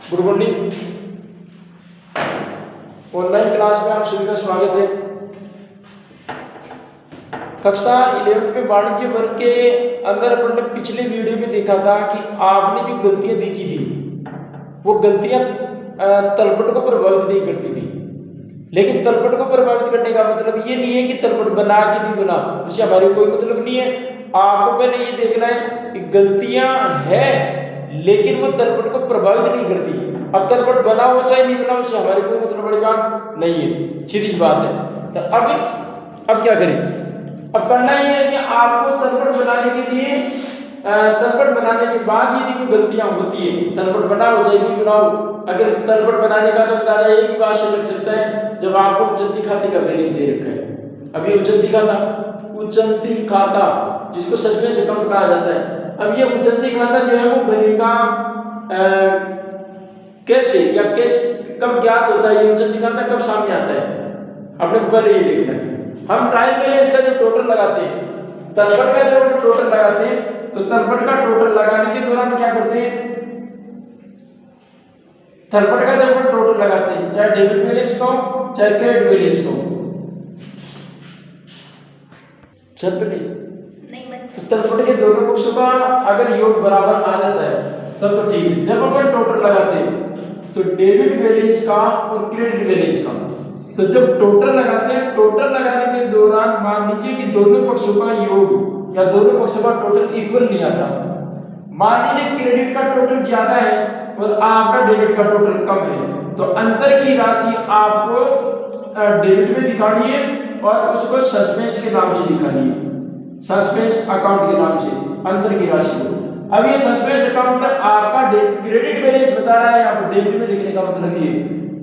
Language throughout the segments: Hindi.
Good morning. ऑनलाइन क्लास में आप सभी का स्वागत है। कक्षा 11वीं में वाणिज्य वर्ग के अंदर अपन ने पिछले वीडियो में देखा था कि आपने जो गलतियां देखी थी वो गलतियां तलपट को प्रभावित नहीं करती थी। लेकिन तलपट को प्रभावित करने का मतलब ये नहीं है कि तलपट बना कि नहीं बना, उससे हमारे कोई मतलब नहीं है। आपको पहले ये देखना है कि गलतियां है लेकिन वो तलपट को प्रभावित नहीं करती। अब तलपट बना हो चाहे नहीं बना, उससे हमारे कोई मतलब बड़ी बात नहीं है, सीधी बात है। तो अब क्या करें? अब करना ये है कि आपको तलपट बनाने के लिए तलपट बनाने के बाद यदि कोई गलतियां होती है, तलपट बनाओ चाहे नहीं बनाओ, अगर तलपट बनाने का तो अंदाजा एक ही बात से लग सकता है जब आपको उच्चंती खाते का बैलेंस दे रखा है। अभी उच्चंती खाता जिसको सस्पेंस अकाउंट कहा जाता है। अब ये उच्चंती खाता जो है वो बनेगा कैसे या कब ज्ञात होता है? ये उच्चंती खाता कब सामने आता है अपने को पहले ये देखना है। हम ट्रायल बैलेंस का जो टोटल लगाते हैं, तलपट का जो टोटल लगाते हैं, तो तलपट का टोटल लगाने के दौरान क्या करते हैं? तलपट का जब टोटल लगाते हैं, चाहे डेबिट बैलेंस को चाहे क्रेडिट बैलेंस को, तो तलपट के दोनों पक्षों का अगर योग बराबर आ जाता है तब तो ठीक है। जब अपन टोटल लगाते हैं तो डेबिट बैलेंस का और क्रेडिट बैलेंस का, तो जब टोटल लगाते हैं, टोटल लगाने के दौरान मान लीजिए कि दोनों पक्षों का योग या दोनों पक्षों का टोटल इक्वल नहीं आता। मान लीजिए क्रेडिट का टोटल ज्यादा है और आपका डेबिट का टोटल कम है, तो अंतर की राशि आपको डेबिट में दिखानी है और उसको सस्पेंस के नाम से दिखानी है, सस्पेंस अकाउंट के नाम से अंतर की राशि को। अब ये सस्पेंस अकाउंट आपका क्रेडिट बैलेंस बता रहा है, आपको डेबिट में लिखने का मतलब ये,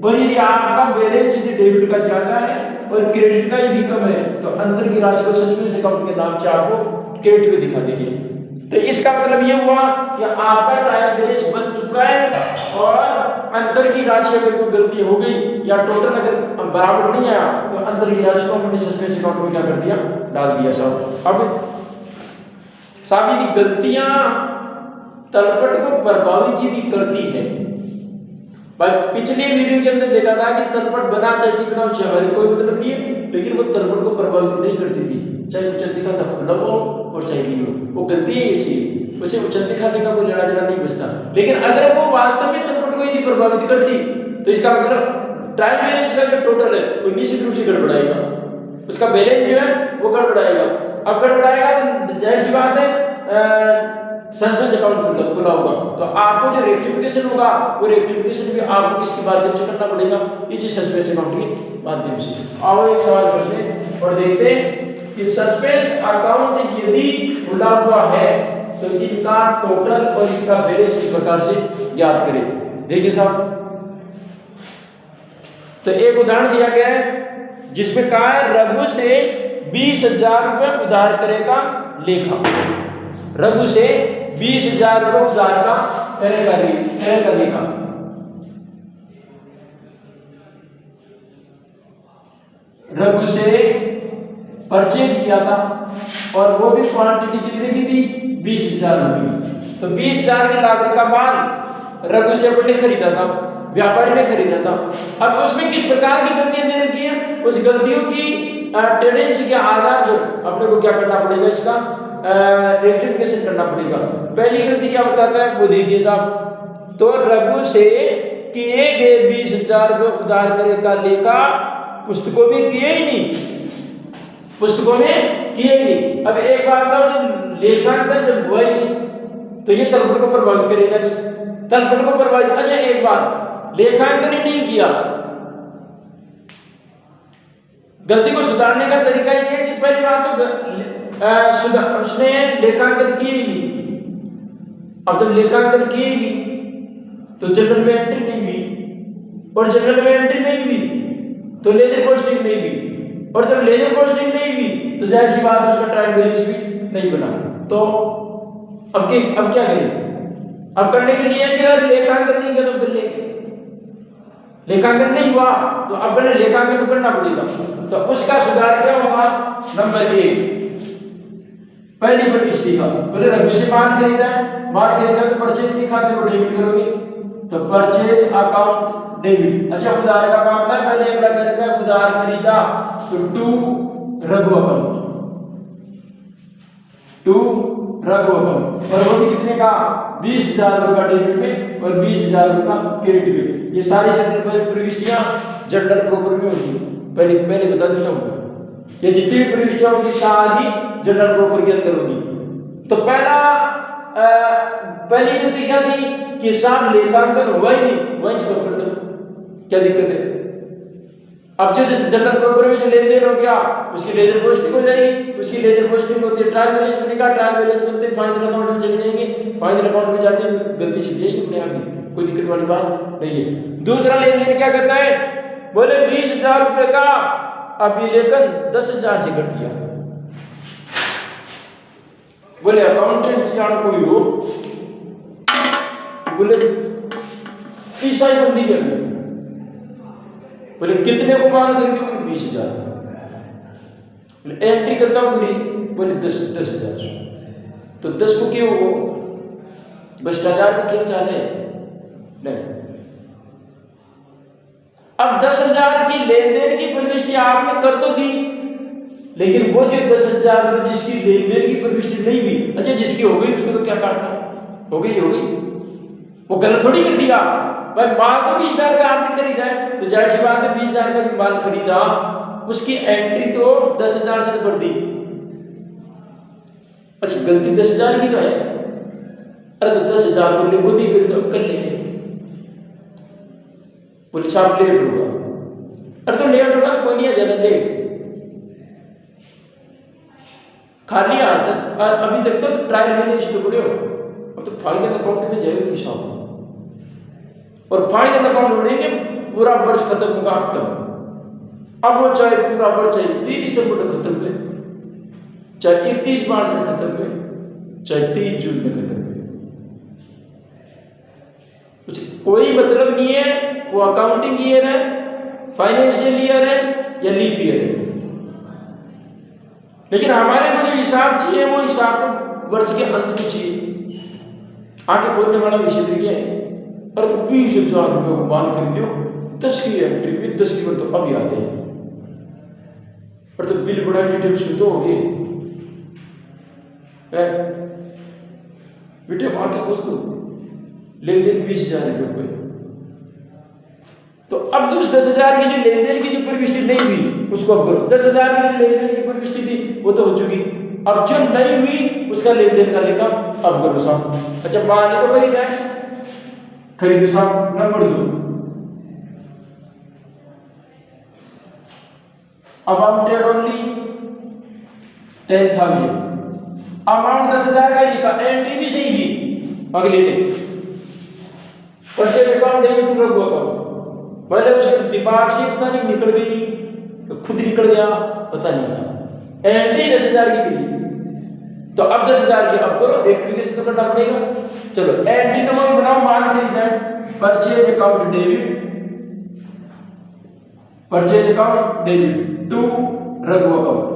पर यदि आपका बैलेंस यदि डेबिट का ज्यादा है और क्रेडिट का यदि कम है तो अंतर की राशि को सस्पेंस अकाउंट के नाम से आपको क्रेडिट में दिखा देंगे। तो इसका मतलब ये हुआ कि आपका ट्रायल बैलेंस बन चुका है और अंतर की राशि अगर कोई गलती हो गई या टोटल अगर बराबर नहीं आया तो अंतर की राशि को हमने सस्पेंस अकाउंट में क्या कर दिया, डाल दिया साहब। अब साहब गलतियां तलपट को प्रभावित यदि करती है, पिछले वीडियो के अंदर देखा था कि तलपट बना चाहे नहीं बना उससे हमारे कोई मतलब नहीं है, लेकिन वो तलपट को प्रभावित नहीं करती थी, चाहे उच्चंती खाता खुला हो और चाहे नहीं हो। वो गलती है ऐसी, उसे उच्चंती खाते का कोई लेना देना नहीं बचता। लेकिन अगर वो वास्तव में तलपट को यदि प्रभावित करती तो इसका मतलब ट्रायल बैलेंस का जो टोटल है वो निश्चित रूप से गड़बड़ाएगा, उसका बैलेंस जो है वो गड़बड़ाएगा। अब गड़बड़ाएगा तो जाहिर सी बात है सस्पेंस अकाउंट खुला होगा, तो आपको जो रेक्टिफिकेशन होगा वो रेक्टिफिकेशन भी आपको किसके माध्यम से करना पड़ेगा? इसी सस्पेंस अकाउंट के माध्यम से। आओ एक सवाल करते हैं और देखते हैं कि सस्पेंस अकाउंट यदि खुला हुआ है तो इनका टोटल और इनका बैलेंस किस प्रकार से ज्ञात करें। देखिए साहब, तो एक उदाहरण दिया गया है जिसमें कहा है रघु से 20,000 रुपये उधार करेगा लेखा। रघु से 20,000 रुपये उधार का करेगा लेखा। रघु से परचेज किया था और वो भी क्वांटिटी कितने की थी? 20,000 रुपये। तो 20,000 की लागत का माल रघु से अपने खरीदा था, व्यापारी ने खरीदा था। अब उसमें किस प्रकार की गलतियां दे रखी है, उस गलतियों की टेंडेंसी के आधार पर अपने को क्या करना पड़ेगा, इसका रेक्टिफिकेशन करना पड़ेगा। पहली गलती क्या बताता है वो देखिए साहब, तो रघु से किए गए 20,000 रुपये उधार करेगा लेखा पुस्तकों में किए ही नहीं, पुस्तकों में किए ही नहीं। अब एक बात बताओ, जब लेखांकन जब हुआ ही नहीं तो ये तलपट को प्रभावित करेगा नहीं, तलपट को प्रभावित। अच्छा एक बात, लेखांकन ही नहीं किया, गलती को सुधारने का तरीका ये है कि पहली बात तो उसने लेखांकन किए ही नहीं। अब जब लेखांकन किए ही नहीं तो जनरल में एंट्री नहीं हुई, और जनरल में एंट्री नहीं हुई तो लेजर पोस्टिंग नहीं हुई, और जब लेजर पोस्टिंग नहीं हुई तो जाहिर सी बात उसका ट्रायल बैलेंस भी नहीं बना। तो अब क्या करें? अब करने के लिए कि अगर लेखांकन नहीं किया तो कर ले, लेखांकन नहीं हुआ तो अब लेखांकन तो करना पड़ेगा। तो उसका सुधार क्या होगा? नंबर 1, पहली प्रविष्टि का, बोले रघु से माल खरीदा है तो परचेज के खाते को डेबिट करोगे, तो तो परचेज अकाउंट डेबिट। अच्छा उधार का काम था, पहले क्या करेगा, उधार खरीदा तो to Raghu account, to Raghu account. और वो भी कितने का, 20,000 रुपए का डेबिट में और 20,000 रुपए का क्रेडिट में। ये सारी जनरल प्रविष्टियां जनरल प्रॉपर में होगी, पहले पहले बता देता हूँ। ये जितनी भी प्रविष्टियां होगी सारी जनरल प्रॉपर के अंदर होगी। तो पहली नीति क्या थी कि साहब लेखांकन हुआ ही नहीं तो फिर क्या दिक्कत है। अब जो जनरल प्रॉपर में जो लेन देन हो गया उसकी लेजर पोस्टिंग हो जाएगी, उसकी लेजर पोस्टिंग होती है ट्रायल बैलेंस में, ट्रायल बैलेंस बनते फाइनल अकाउंट में चले जाएंगे, फाइनल अकाउंट में जाते हैं गलती छिप जाएगी अपने आप ही, कोई दिक्कत वाली बात नहीं है। दूसरा लेन देन क्या करता है, बोले 20,000 रुपए का अभिलेखन 10,000 से कर दिया। बोले अकाउंटेंट जान कोई हो, बोले ईसाई बंदी है, बोले कितने को माल खरीदी, बोले 20,000। बोले एंट्री करता हूँ पूरी, बोले 10,000। तो 10 को क्यों हो, भ्रष्टाचार को क्या चाले नहीं। अब 10,000 की लेन देन की प्रविष्टि आपने कर तो दी, लेकिन वो जो 10,000 में जिसकी लेन देन की प्रविष्टि नहीं हुई, अच्छा जिसकी हो गई उसको तो क्या काटना, हो गई, वो गलत थोड़ी कर दिया भाई। माल तो 20,000 का आपने खरीदा है, तो जाहिर सी बात है 20,000 का भी माल खरीदा, उसकी एंट्री तो 10,000 से कर दी। अच्छा गलती 10,000 की तो है, अरे तो 10,000 को लिखो नहीं करी तो अब कर लेंगे, पुलिस आप लेट होगा, अरे तो लेट होगा तो कोई नहीं है, ज्यादा लेट खाली आज तक अभी तक तो ट्रायल बैलेंस तो पड़े हो, अब तो फाइनल अकाउंट में जाएगा हिसाब, और फाइनल अकाउंट बढ़ेंगे पूरा वर्ष खत्म होगा खत्म। अब वो चाहे पूरा वर्ष चाहे 3 दिसंबर तक खत्म हुए, चाहे 31 मार्च में खत्म हुए, चाहे 30 जून में खत्म हुए, कुछ कोई मतलब नहीं है। वो अकाउंटिंग ईयर है, फाइनेंशियल ईयर है या लीप ईयर है, लेकिन हमारे को जो हिसाब चाहिए वो हिसाब तो वर्ष के अंत में चाहिए। आंखें खोलने वाला विषय है, और तो 20,000 रुपये को माल खरीदो, 10 की एंट्री भी 10 की तो अब याद है, और तो बिल बड़ा डिटेल से तो हो गए बेटे, आंखें खोल दो, लेन देन 20,000 रुपये। तो अब तो उस 10,000 की जो लेन देन की जो प्रविष्टि नहीं हुई उसको अब करो, 10,000 की जो लेन देन की प्रविष्टि थी वो तो हो चुकी, अब जो नहीं हुई उसका लेन देन का लेखा अब करो साहब। अच्छा माल तो खरीदा है, खरीदो साहब, नंबर 2 अमाउंटेड ओनली 10,000, अमाउंट 10,000 का लिखा, एंट्री भी सही की अगले दिन, purchase account debit to Raghu account, पहले उसके दिमाग से पता नहीं निकल गई तो खुद निकल गया पता नहीं, एंट्री 10,000 की करी, तो अब 10,000 की अब करो, वेरिफिकेशन तो करना पड़ेगा। चलो एंट्री नंबर बनाओ, माल खरीदा है, purchase account debit, purchase account debit to Raghu account,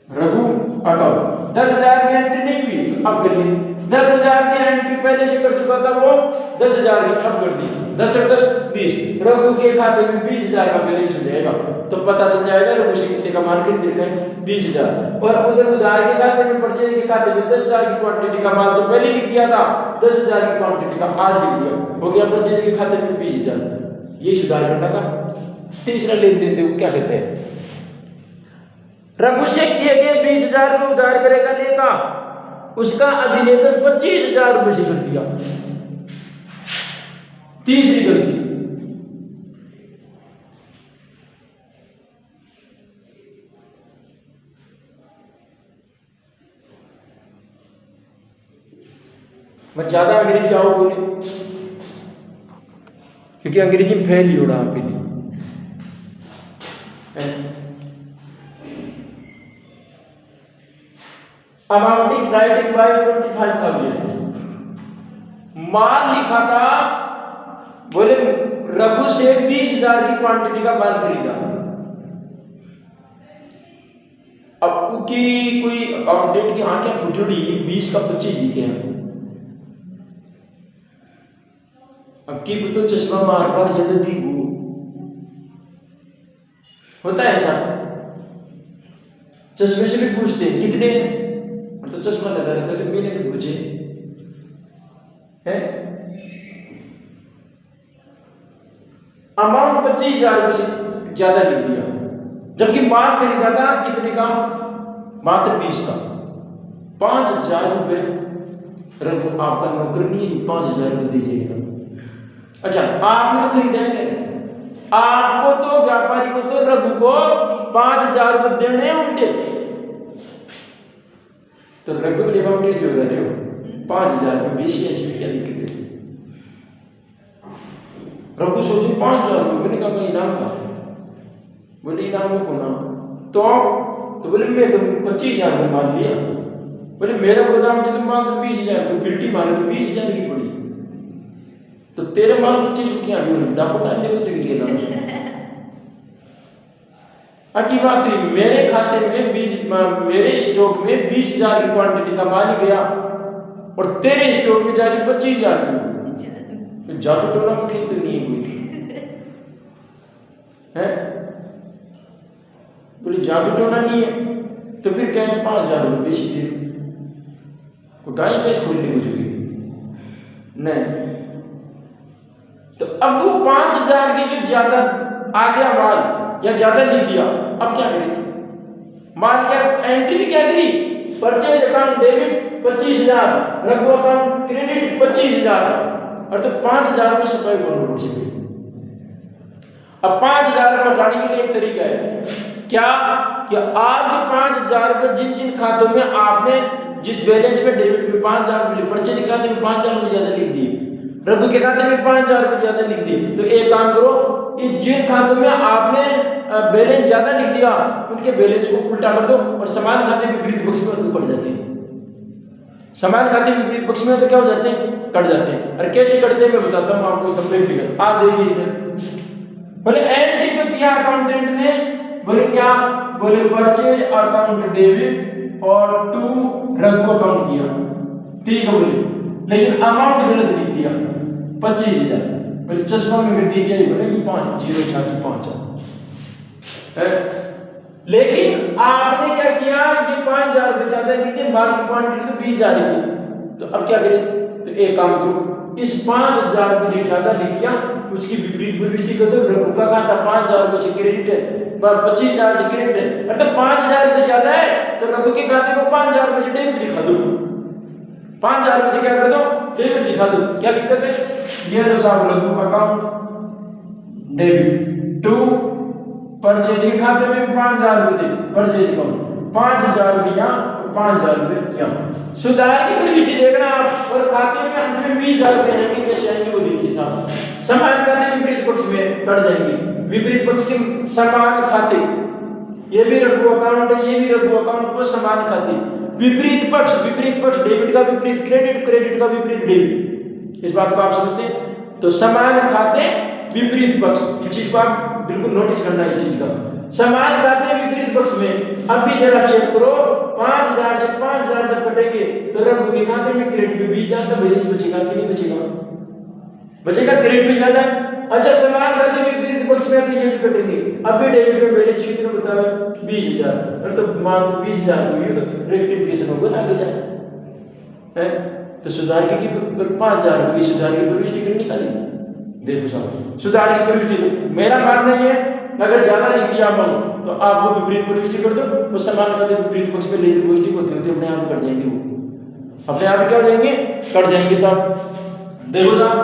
Raghu account 10,000 की एंट्री नहीं हुई तो अब कर ली, 10,000 की एंट्री पहले से कर चुका था वो 10,000 की अब कर दी, 10 और 10 20, रघु के खाते में 20,000 का बैलेंस हो जाएगा, तो पता चल जाएगा रघु से कितने का माल खरीद रखा है 20,000, और उधर उधार के खाते में परचेज के खाते में 10,000 की क्वांटिटी का माल तो पहले लिख दिया था, 10,000 की क्वांटिटी का आज लिख दिया, हो गया परचेज के खाते में 20,000, ये सुधार करना था। तीसरा लेन देन देखो क्या कहते हैं, रघु से किए गए 20,000 में उधार करेगा लेखा, उसका अभिलेखन 25,000 रुपए से कर दिया, तीसरी गलती। मैं ज्यादा अंग्रेजी आओ बोले, क्योंकि अंग्रेजी में फैल ही हो रहा आपके लिए। अमाउंटिंग राइटिंग बाय 25,000, माल लिखा था, बोले रघु से 20,000 की क्वांटिटी का माल खरीदा, अब की कोई अकाउंटेंट की आंखें फुटड़ी 20 का 25 लिखे हैं, अब की तो चश्मा मार मार ज्यादा दी वो होता है ऐसा। चश्मे से भी पूछते हैं कितने, और तो चश्मा लगा रखा है तो महीने के पूछे है। अमाउंट 25,000 रुपये से ज्यादा लिख दिया, जबकि माल खरीदा था कितने का, मात्र 20 का। 5,000 रुपये रघु आपका नौकर नहीं है, 5,000 रुपये दीजिएगा। अच्छा आपने तो खरीदा है क्या, आपको तो व्यापारी को तो रघु को 5,000 रुपये देने हैं उल्टे, तो रघु लेवा के जो रहे हो 5,000 रुपये बेची ऐसी क्या दिक्कत है। रघु सोचो 5,000 रुपये, मैंने कहा इनाम का, बोले इनाम का कौन, तो बोले मैं तो 25,000 रुपये मान लिया, बोले मेरा गोदाम से तो माल तो 20,000 रुपये बिल्टी मारे तो 20,000 की पड़ी, तो तेरे माल 25 रुपया डाको डालने को चली गया। की बात थी मेरे खाते में 20, मेरे स्टॉक में 20,000 की क्वांटिटी का माल ही गया और तेरे स्टॉक में जाके 25,000 की, जादू टोना में खेल तो नहीं है, बोले जादू टोना नहीं है तो फिर क्या 5,000 रुपये बेची दे, गाय भैंस खोलने को चाहिए नहीं। तो अब वो 5,000 की जो ज्यादा आ गया माल या ज्यादा लिख दिया, अब क्या करें, माल क्या एंट्री भी क्या करी, purchase account debit 25,000, Raghu account credit 25,000, और तो 5,000 रुपये सफाई को नोट से। अब 5,000 रुपये हटाने के लिए एक तरीका है क्या, कि आपके 5,000 रुपये जिन जिन खातों में आपने जिस बैलेंस में डेबिट में 5,000 रुपये, परचेज के खाते में 5,000 रुपये ज्यादा लिख दिए, रघु के खाते में 5,000 रुपये ज्यादा लिख दिए, तो एक काम करो, ये जिन खातों में आपने बैलेंस ज्यादा लिख दिया उनके बैलेंस को उल्टा कर दो और समान खाते विपरीत पक्ष में तो कट जाते हैं, समान खाते विपरीत पक्ष में तो क्या हो जाते हैं, कट जाते हैं। और कैसे कटते हैं मैं बताता हूँ आपको, इसका प्रैक्टिकल आप देखिए इधर। बोले एंट्री तो किया अकाउंटेंट ने, बोले क्या, बोले परचेज अकाउंट डेबिट और टू रघु अकाउंट किया, ठीक है बोले, लेकिन अमाउंट गलत लिख दिया 25,000, बोले चश्मा में वृद्धि क्या बोले कि 5,065 है, लेकिन आपने क्या किया, ये 5,000 रुपये ज्यादा लिख दिए, माल की क्वांटिटी तो 20,000 थी, तो अब क्या करें, तो एक काम करो, इस 5,000 रुपये जो ज्यादा लिख दिया उसकी विपरीत प्रविष्टि कर दो, रघु का खाता 5,000 रुपये से क्रेडिट है, 25,000 से क्रेडिट है, मतलब 5,000 रुपये ज्यादा है तो रघु के खाते को 5,000 रुपये से डेबिट दिखा दो, 5,000 रुपये से क्या कर दो, डेबिट दिखा दो। क्या दिक्कत है, ये लो साहब Raghu account debit to purchase के खाते में 5,000 रुपये, परचेज अकाउंट 5,000 रुपया 5,000 रुपये क्या सुधार की प्रविष्टि देखना आप, और खाते में अंत में 20,000 रुपये आएंगे, कैसे आएंगे वो देखिए साहब, समान खाते विपरीत पक्ष में कट जाएंगे, विपरीत पक्ष के समान खाते, ये भी रघु अकाउंट है, ये भी रघु अकाउंट, वो समान खाते, विपरीत पक्ष डेबिट का विपरीत क्रेडिट, क्रेडिट का विपरीत डेबिट, इस बात को आप समझते हैं। तो समान खाते विपरीत पक्ष, इस चीज को आप बिल्कुल नोटिस करना है, इस चीज का समान खाते विपरीत पक्ष में। अब भी जरा चेक करो, 5,000 से 5,000 जब कटेंगे तो रघु के खाते में क्रेडिट में 20,000 का बैलेंस बचेगा कि नहीं बचेगा, बचेगा, क्रेडिट में ज्यादा। अच्छा समान खाते विपरीत पक्ष में अभी ये भी कटेंगे, अब भी डेबिट में बैलेंस शीट में बताओ 20,000, और तो मान 20,000 हुई तो रेक्टिफिकेशन होगा ना, आगे जाए तो सुधार की 5,000 रुपये की सुधार की प्रविष्टि कर निकाली। देखो साहब सुधार की प्रविष्टि, मेरा मानना ये है अगर ज्यादा लिख दिया आप तो आपको विपरीत प्रविष्टि कर दो, वो समान खाते विपरीत पक्ष में लेजर प्रविष्टि होती होती अपने आप कट जाएंगे, वो अपने आप क्या हो जाएंगे, कट जाएंगे साहब। देखो साहब,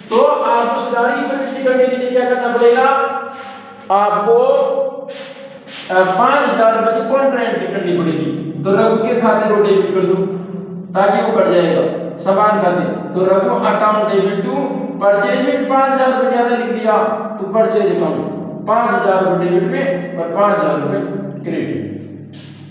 तो आपको सुधार की प्रविष्टि करने के लिए क्या करना पड़ेगा, आपको 5,000 रुपये से कॉन्ट्रा एंट्री करनी पड़ेगी, तो रघु के खाते को डेबिट कर दो ताकि वो कट जाएगा, समान खाते, तो Raghu account debit to purchase में 5,000 रुपये ज्यादा लिख दिया तो परचेज अकाउंट 5,000 रुपये डेबिट में और 5,000 रुपये क्रेडिट,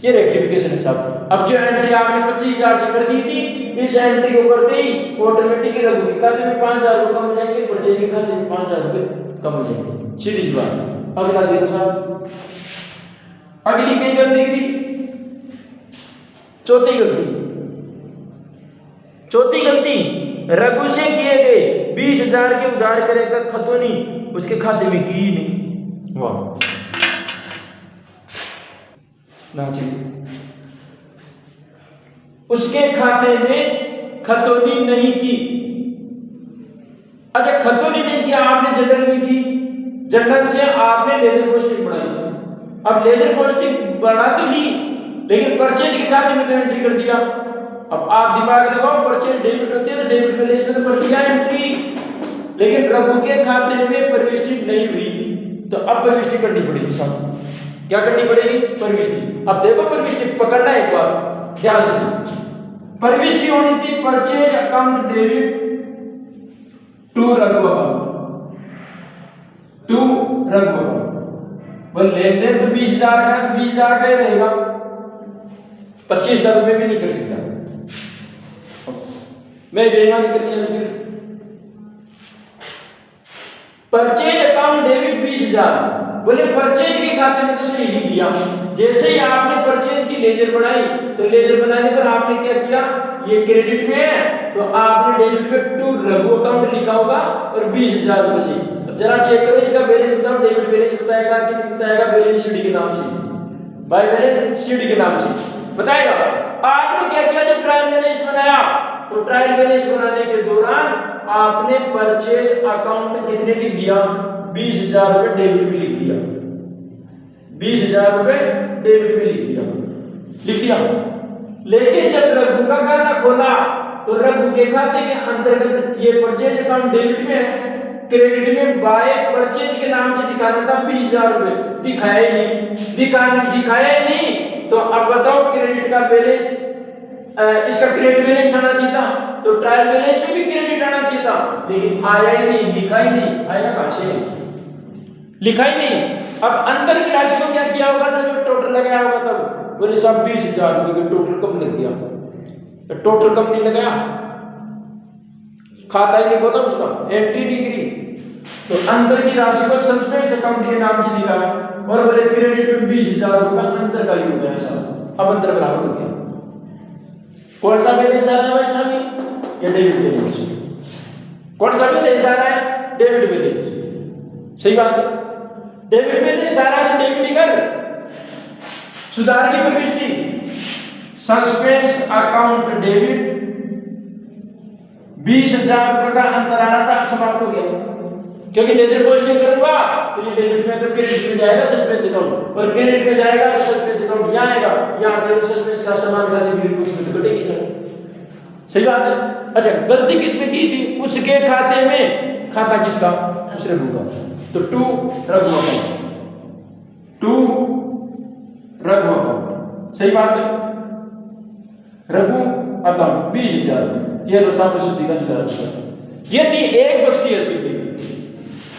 ये रेक्टिफिकेशन है साहब। अब जो एंट्री आपने 25,000 से कर दी थी, इस एंट्री को करते ही ऑटोमेटिकली रघु के खाते में 5,000 रुपये कम हो जाएंगे, परचेज के खाते में 5,000 रुपये कम हो जाएंगे, सीधी बात। अगला देखो साहब, अगली क्या गलती की, चौथी गलती रघु से किए गए 20,000 के उधार करेगा खतौनी उसके खाते में की ही नहीं। वाह ना जी, उसके खाते में खतौनी नहीं की। अच्छा खतौनी नहीं किया, आपने जनरल में की, जनरल से आपने लेजर पोस्टिंग बढ़ाई। अब लेजर पोस्टिंग बढ़ा तो ली, लेकिन परचेज के खाते में तो एंट्री कर दिया। अब आप दिमाग लगाओ, परचेज डेबिट होती है तो डेबिट बैलेंस में तो कर दिया एंट्री, लेकिन रघु के खाते में प्रविष्टि नहीं हुई, तो अब प्रविष्टि करनी पड़ेगी साहब। क्या करनी पड़ेगी? प्रविष्टि। अब देखो प्रविष्टि पकड़ना एक बार ध्यान से। प्रविष्टि होनी थी purchase account debit to Raghu account, to Raghu account. वह लेन देन तो 20,000 का है, 20,000 का ही रहेगा, 25,000 रुपये भी नहीं कर सकता मैं, बेईमानी कर लिया। फिर परचेज अकाउंट डेबिट 20,000, बोले परचेज के खाते में तो सही लिख दिया। जैसे ही आपने परचेज की लेजर बनाई तो लेजर बनाने पर आपने क्या किया, ये क्रेडिट में है तो आपने डेबिट में टू रघु अकाउंट लिखा होगा और 20,000 रुपये से। अब जरा चेक करो इसका बैलेंस बताओ, डेबिट बैलेंस बताएगा कि नहीं बताएगा? बैलेंस शीट के नाम से, बाय बैलेंस शीट के नाम से बताएगा। आपने क्या किया, जब ट्रायल बैलेंस बनाया तो ट्रायल बैलेंस बनाने के दौरान आपने परचेज अकाउंट कितने लिख दिया? 20,000 रुपये डेबिट में लिख दिया, 20,000 रुपये डेबिट में लिख दिया। लेकिन जब रघु का खाता खोला तो रघु के खाते के अंतर्गत ये परचेज अकाउंट डेबिट में है, क्रेडिट में बाय परचेज के नाम से दिखाना था 20,000 रुपये, दिखाया ही नहीं। तो अब बताओ क्रेडिट का बैलेंस, इसका क्रेडिट बैलेंस आना चाहिए था, तो ट्रायल बैलेंस में भी क्रेडिट आना चाहिए था, लेकिन आया ही नहीं, लिखा ही नहीं। आएगा कहां से? लिखा ही नहीं। अब अंतर की राशि को क्या किया होगा ना, जो टोटल लगाया होगा तब बोले साहब 20,000 रुपये का टोटल कम लग गया, तो टोटल कम नहीं लगाया, खाता ही नहीं खोला, उसका एंट्री नहीं करी, तो अंतर की राशि को सस्पेंस अकाउंट के नाम से दिखाया और बोले क्रेडिट में 20,000 रुपये का अंतर का ही हो गया साहब। अब अंतर बराबर हो गया। कौन सा बैलेंस आ रहा है भाई साहब? ये डेबिट बैलेंस। कौन सा बैलेंस आ रहा है? Debit balance. सही बात है, डेबिट बैलेंस आ रहा है तो डेबिट कर। सुधार की प्रविष्टि सस्पेंस अकाउंट डेबिट 20,000 रुपये का अंतर आ रहा था, समाप्त हो गया, क्योंकि लेजर पोस्टिंग करूंगा तो ये डेबिट में तो क्रेडिट में जाएगा सस्पेंस अकाउंट, और क्रेडिट में जाएगा तो सस्पेंस अकाउंट यहाँ आएगा, यहाँ पे सस्पेंस का समान खाते क्रेडिट में तो घटेगी सर। सही बात है। अच्छा गलती किसने की थी? उसके खाते में, खाता किसका? उस रघु का, तो to Raghu account, to Raghu account. सही बात है, रघु अकाउंट 20,000, ये साहब शुद्धि का सुधार। ये थी एक बक्सी अशुद्धि।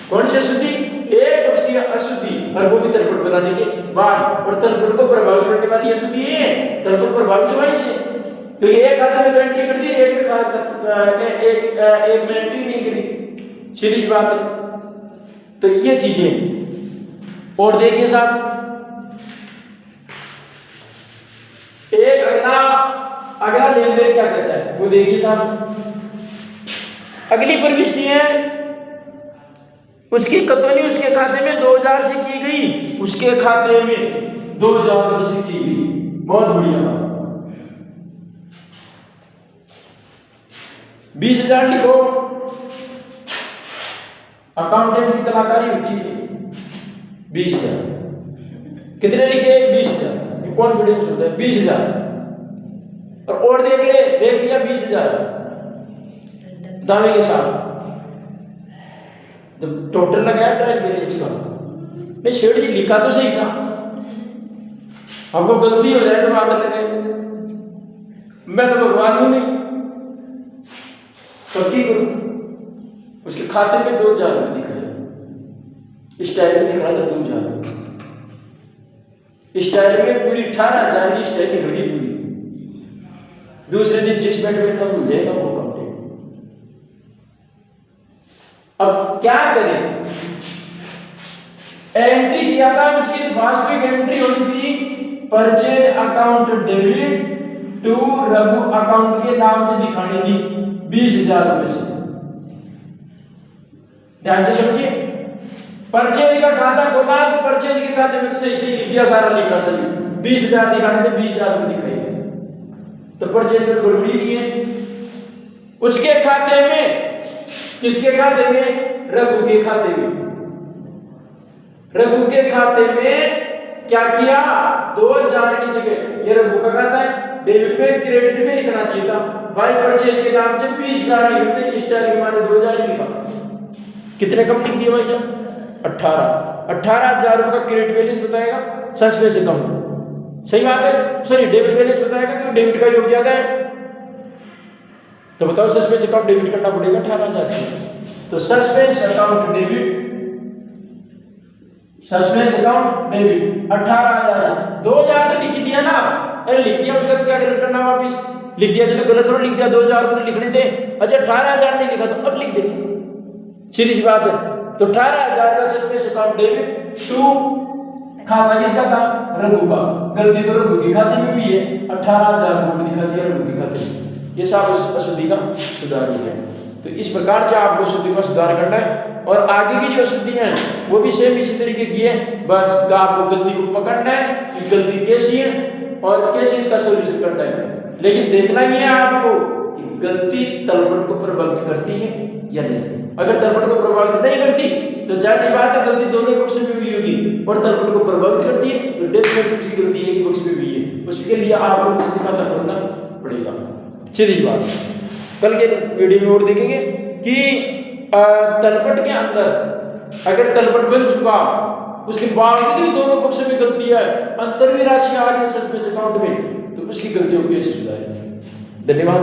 कौन सी अशुद्धि? एक बक्सी अशुद्धि, और वो भी तलपट बनाने के बाद, और तलपट को प्रभावित करने वाली अशुद्धि है, तलपट प्रभावित हुआ इससे, तो ये एक खाते में तो एंट्री कर दी, एक में एंट्री नहीं करी, सीधी सी बात है। तो ये चीजें। और देखिए साहब एक अगला लेन देन क्या कहता है वो देखिए साहब। अगली प्रविष्टि है उसकी कतौनी उसके खाते में 2,000 से की गई, उसके खाते में 2,000 से की गई। बहुत बढ़िया, 20,000 लिखो, अकाउंटेंट की कलाकारी होती है। 20,000 कितने लिखे? 20,000, कॉन्फिडेंस होता है 20,000। और देख लिया 20,000 दावे के साथ, जब टोटल लगाया ट्रायल बैलेंस का, नहीं शेठ जी लिखा तो सही था, हमको गलती हो जाए तो बात लगे, मैं तो भगवान हूं नहीं, तो की करूं? उसके खाते में 2,000 रुपये दिखाया, स्टाइल में दिखा था 2,000, स्टाइल में पूरी 18,000 की स्टाइल निकल गई पूरी। दूसरे दिन जिस बेड में कम हो जाएगा वो कम देगा। अब क्या करें? एंट्री किया था, उसकी वास्तविक एंट्री होती थी purchase account debit to Raghu account के नाम से दिखानी थी 20,000 रुपए से। ध्यान से समझिए, परचेज का खाता खोला तो परचेज के खाते में सही सही लिख दिया, सारा लिखा था 20,000 दिखाने थे 20,000 रुपए दिखाई, तो परचेज में गड़बड़ी नहीं है। उसके खाते में, किसके खाते में? रघु के खाते में। रघु के खाते में क्या किया? 2,000 की जगह, ये रघु का खाता है, डेबिट में क्रेडिट में लिखना चाहिए था। भाई परचेज के नाम से 20,000 लिखते, इस तारीख माने 2,000 लिखा, कितने कम लिख दिए भाई साहब? 18,000 रुपए का क्रेडिट बैलेंस बताएगा, सस्पेंस अकाउंट, सही बात है। सॉरी, डेबिट बैलेंस बताएगा क्योंकि डेबिट का योग ज्यादा है, तो बताओ सस्पेंस अकाउंट डेबिट करना पड़ेगा 18,000। तो suspense account debit, suspense account debit 18,000 से 2,000 तो लिख दिया ना, अरे लिख दिया, उसका तो क्या डिलीट करना, वापिस लिख दिया, जो तो गलत थोड़ा लिख दिया, 2,000 रुपए तो लिखने थे। अच्छा 18,000 नहीं लिखा तो अब लिख दे, सीधी सी बात है। तो 18,000 का सस्पेंस अकाउंट डेबिट टू खाता किसका था? रघु का। गलती तो रघु के खाते में भी है, 18,000 को दिखा दिया रघु के खाते में, ये सब अशुद्धि का सुधार है। तो इस प्रकार से आपको अशुद्धि का सुधार करना है, और आगे की जो अशुद्धियां हैं वो भी सेम इसी तरीके की है। बस आपको गलती को पकड़ना है कि गलती कैसी है और किस चीज का सॉल्यूशन करना है, लेकिन देखना ही है आपको कि गलती तलपट को प्रभावित करती है या नहीं। अगर तलपट को प्रभावित नहीं करती तो जाहिर सी बात है गलती दोनों पक्ष में भी होगी, और तलपट को प्रभावित करती है तो डेफिनेटली उसकी गलती एक ही पक्ष में भी है, उसके लिए आपको अशुद्धि का खाता खोलना पड़ेगा। सीधी बात। कल के वीडियो में और देखेंगे कि तलपट के अंदर अगर तलपट बन चुका, उसके बावजूद भी दोनों पक्ष में गलती है, अंतर भी राशि आ रही है सस्पेंस अकाउंट में, तो उसकी गलतियों को कैसे सुधारें। धन्यवाद।